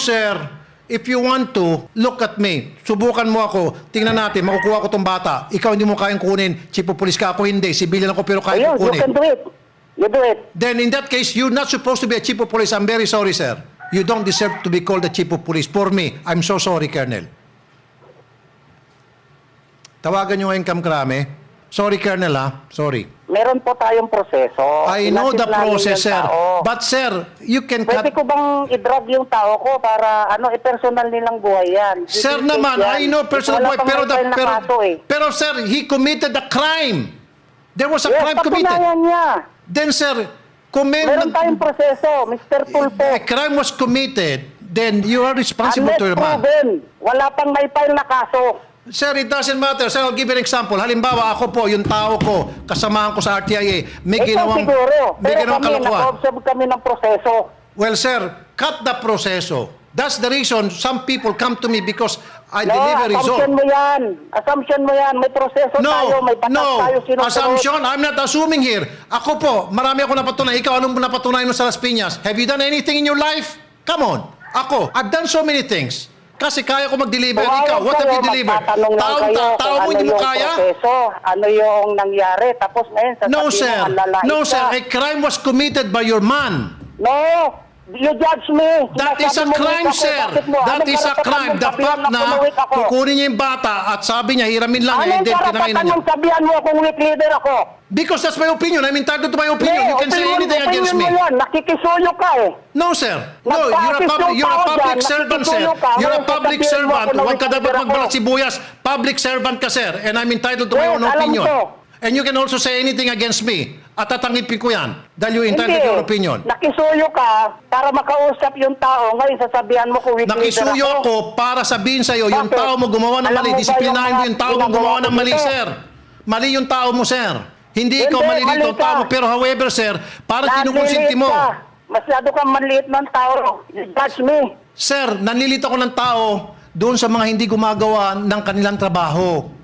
sir, if you want to, look at me. Subukan mo ako. Tingnan natin, makukuha ko tong bata. Ikaw hindi mo kayang kunin. Chief of police ka, ako hindi. Civilian ako pero kaya ko You kunin. can do it. You do it. Then in that case, you're not supposed to be a chief of police. I'm very sorry, sir. You don't deserve to be called a chief of police. For me, I'm so sorry, Colonel. Tawagan nyo ngayon, Kamkrame. Sorry, Colonel, ha? Sorry. Meron po tayong proseso. I know the Inassist namin process, yung sir. tao. But, sir, you can Pwede ko bang i-drug yung tao ko para personal nilang buhay yan? Sir Details naman, yan. I know personal Wala boy, pang pero, may file na kaso eh. pero sir, he committed a crime. There was a crime committed. Patunayan niya. Then, sir, Meron tayong proseso, Mr. Tulfo. a crime was committed, then you are responsible to your man. Proven. Wala pang may file na kaso. Sir, it doesn't matter. Sir, I'll give you an example. Halimbawa, ako po, yung tao ko, kasamahan ko sa RTIA, may Ito ginawang, siguro. may Pero ginawang kami, kalokohan. naka-observe kami ng proseso. Well, sir, cut the proseso. That's the reason some people come to me because I deliver result. Assumption mo yan. Assumption mo yan. May proseso tayo, may batas tayo sinusunod. Assumption, I'm not assuming here. Ako po, marami ako napatunayan. Ikaw, anong napatunayan mo sa Las Piñas? Have you done anything in your life? Come on. Ako, I've done so many things. Kasi kaya ko mag-deliver. Ikaw, what have you delivered? Tao mo hindi mo kaya? Proseso, ano yung nangyari. Tapos ngayon, sasabihin No, sir. mo, ang lalait No, sir. ka. A crime was committed by your man. No. You judge me. That is a Sinasabi mo, crime, weak ako. sir. Bakit mo? That Anong is a karapatan crime. mong The sabihan fact na weak ako? kukunin niya yung bata at sabi niya, hiramin lang niya, Anong and then kinakain karapatan na niya. mong sabihan mo kung weak leader ako? Because that's my opinion. I'm entitled to my opinion. You can say anything against me. Opinion mo yan. Nakikisuyo ka eh. No, sir. No, you're a public servant, sir. You're a public servant. Huwag ka dapat magbalat sibuyas. Public servant ka, sir. And I'm entitled to my own opinion. And you can also say anything against me. At tatanggipin ko yan. Dahil you're entitled to your opinion. Nakisuyo ka para makausap yung tao. Ngayon sasabihan mo kung weak leader Nakisuyo ako para sabihin sa'yo, yung Bakit? tao mo gumawa ng Alam mali. mo ba Disiplinahin mo yung yung tao mo ginagawa gumawa ko ng mali, dito? sir. Mali yung tao mo, sir. Hindi ikaw mali Hindi, dito, mali tao ka. mo. Pero however, sir, parang kinukonsinti mo. Ka. Masyado kang manliit ng tao. You judge me. Sir, nanlilit ako ng tao doon sa mga hindi gumagawa ng kanilang trabaho.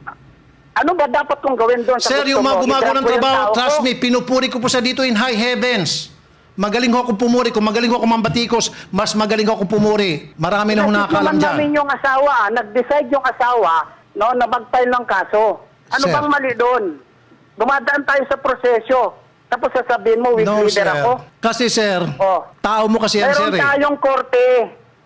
Ano ba dapat kong gawin doon sa Sir, gusto yung mga mo? gumagawa I-drag ng ko yung trabaho, tao ko? trust me, pinupuri ko po sa dito in high heavens. Magaling ho akong pumuri. Kung magaling ho akong mambatikos, mas magaling ho akong pumuri. Marami na ho nakakalam Naman namin dyan. yung asawa, nag-decide yung asawa no, na mag-file ng kaso. Ano Sir. bang mali doon? Dumadaan tayo sa proseso. Tapos sasabihin mo, weak No, leader sir. ako. Kasi, sir, Oh. tao mo kasi yan, sir. Meron Eh. tayong korte.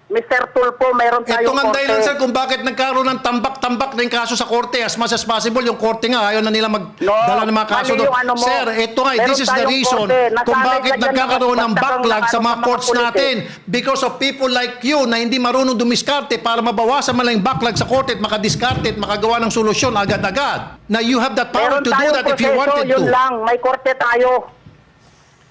Mr. Tulfo, meron Ito tayong nga korte. dahilan, sir, kung bakit nagkaroon ng tambak-tambak na yung kaso sa korte. As much as possible, yung korte nga, ayaw na nila magdala ng mga kaso mali doon. yung ano mo. Sir, ito nga, Meron this is the tayong reason korte. kung Nasanay bakit ka dyan nagkakaroon ng basta kang backlog sa mga nakaano courts sa mga natin. Because of people like you na hindi marunong dumiskarte para mabawasan man lang yung backlog sa korte at makadiskarte at makagawa ng solusyon agad-agad. Now, you have that power Meron to do tayong that if you proseso, wanted yun to. lang. May korte tayo.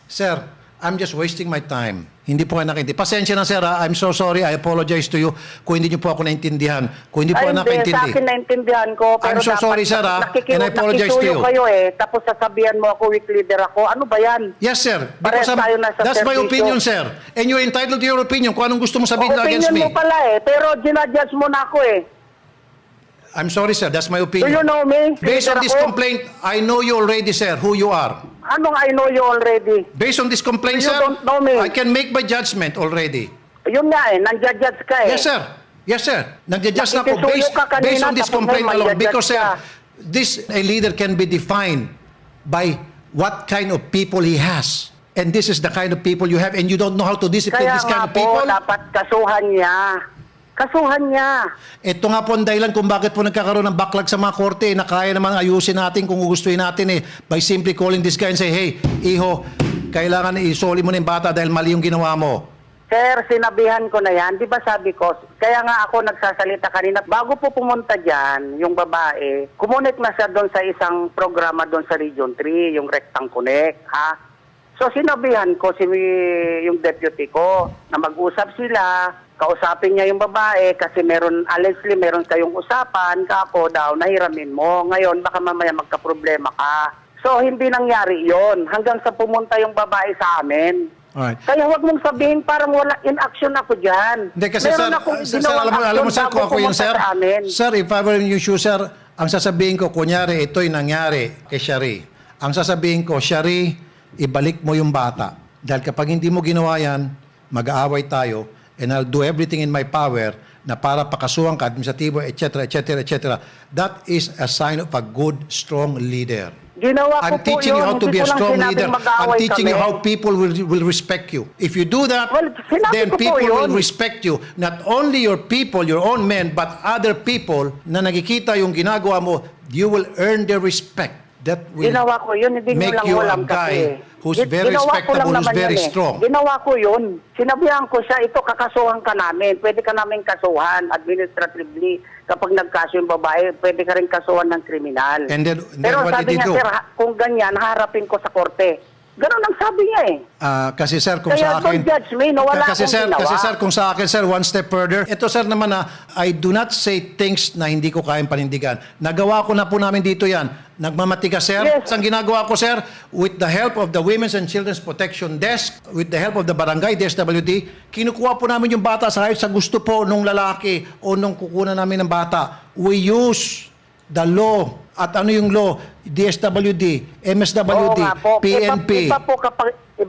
Sir, I'm just wasting my time. Hindi po kayo nakaintindi. Pasensya na, sir, ha? I'm so sorry. I apologize to you kung hindi niyo po ako naintindihan. Kung hindi po Ay, ako hindi. Sa nakaintindi. akin naintindihan ko. Pero I'm so dapat sorry, sir, and I apologize to you. Kayo eh. Tapos sasabihan mo ako, weak leader ako. Ano ba yan? Yes, sir. Parehas tayo nasa That's my serbisyo. opinion, sir. And you're entitled to your opinion kung anong gusto mo sabihin against Opinion me. mo pala eh. Pero ginadjudge mo na ako eh. I'm sorry, sir. That's my Do you opinion. know me? Based on Leader this ako? complaint, I know you already, sir, who you are. Anong I know you already? Based on this complaint, You sir, don't know me. I can make my judgment already. Yun nga eh. Nandiya-judge ka eh. Yes, sir. Yes, sir. Nag-adjust na ako Nakikisuyo based, ka kanina, based on this tapos complaint ngayon alone. mag-judge Because, sir, ka. this a leader can be defined by what kind of people he has. And this is the kind of people you have, and you don't know how to discipline Kaya this kind nga of po, people. dapat kasuhan niya. Kasuhan niya. Ito nga po ang dahilan kung bakit po nagkakaroon ng backlog sa mga korte na kaya naman ayusin natin kung gustuin natin by simply calling this guy and say, hey, iho, kailangan isoli mo na yung bata dahil mali yung ginawa mo. Sir, sinabihan ko na yan. Di ba sabi ko, kaya nga ako nagsasalita kanina. Bago po pumunta dyan, yung babae, kumunik na siya doon sa isang programa doon sa Region 3, yung Rectang Connect, ha? So sinabihan ko yung deputy ko na mag-usap sila, kausapin niya yung babae kasi allegedly meron kayong usapan, kako daw, nahiramin mo. Ngayon, baka mamaya magka-problema ka. So, hindi nangyari yon hanggang sa pumunta yung babae sa amin. Alright. Kaya wag mong sabihin parang wala in action ako dyan. Hindi kasi Meron sir, akong sir, ginawang alam mo action sir, kung bago ako yun pumunta sir, sa amin. sir, if I were in your shoes, sir, ang sasabihin ko, kunyari, ito'y nangyari kay Shari. Ang sasabihin ko, Shari, ibalik mo yung bata. Dahil kapag hindi mo ginawa yan, mag-aaway tayo, and I'll do everything in my power na para pakasuhan ka, administratibo, etc., etc., etc. That is a sign of a good, strong leader. Ginawa ko I'm po teaching you yun. how to Hindi be a ko lang strong sinabing leader. I'm mag-aaway teaching you kami. how people will respect you. If you do that, Well, sinabi then ko po people will yun. respect you. Not only your people, your own men, but other people na nakikita yung ginagawa mo, you will earn their respect. That will Ginawa ko yun, hindi nyo make lang you a walang guy kasi. who's very Ginawa ko lang respectable, who's naman very yun eh. strong. Ginawa ko yun. Sinabihan ko siya, ito kakasuhan ka namin. Pwede ka namin kasuhan administratively. Kapag nagkaso yung babae, pwede ka rin kasuhan ng kriminal. And then Pero what sabi did niya, you do? sir, kung ganyan, harapin ko sa korte. Ganun ang sabi niya eh. Kasi sir, kung Kaya sa akin... don't judge me, no? Wala kasi akong sir, ginawa. Kasi sir, kung sa akin sir, one step further. Ito sir naman I do not say things na hindi ko kayang panindigan. Nagawa ko na po namin dito yan. Nagmamatigas sir. Yes. Ang ginagawa ko sir, with the help of the Women's and Children's Protection Desk, with the help of the Barangay DSWD, kinukuha po namin yung bata sa sa gusto po nung lalaki o nung kukunan namin ng bata. We use the law. At ano yung law? DSWD, MSWD, Oo nga po. PNP. Iba po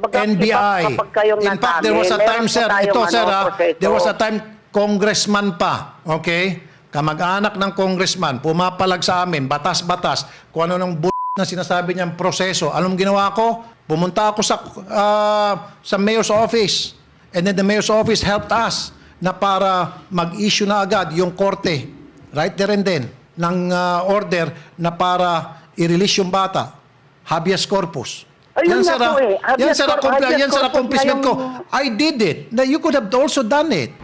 NBI. kapag kayong In fact, there was a nasabi, time, meron po sir, tayong ito, sir, proseso. there was a time, congressman pa, okay? Kamag-anak ng congressman, pumapalag sa amin, batas-batas, kung ano ng na sinasabi niyang proseso. Anong ginawa ko? Pumunta ako sa mayor's office. And then the mayor's office helped us na para mag-issue na agad yung korte, right there and then, ng order na para i-release yung bata. Habeas corpus. Ayun na po eh. Yan Habeas sir, corpus accomplishment na ko. yung- I did it. Na you could have also done it.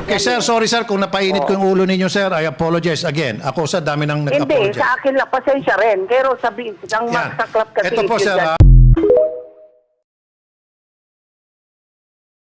Okay, sir, sorry sir kung napainit ko yung ulo ninyo, sir. I apologize again. Ako, sir, dami nang Hindi, nag-apologize. sa akin lang, pasensya rin. Pero sabihin, ang Yan. masaklap kasi Ito po, issue sir, dyan.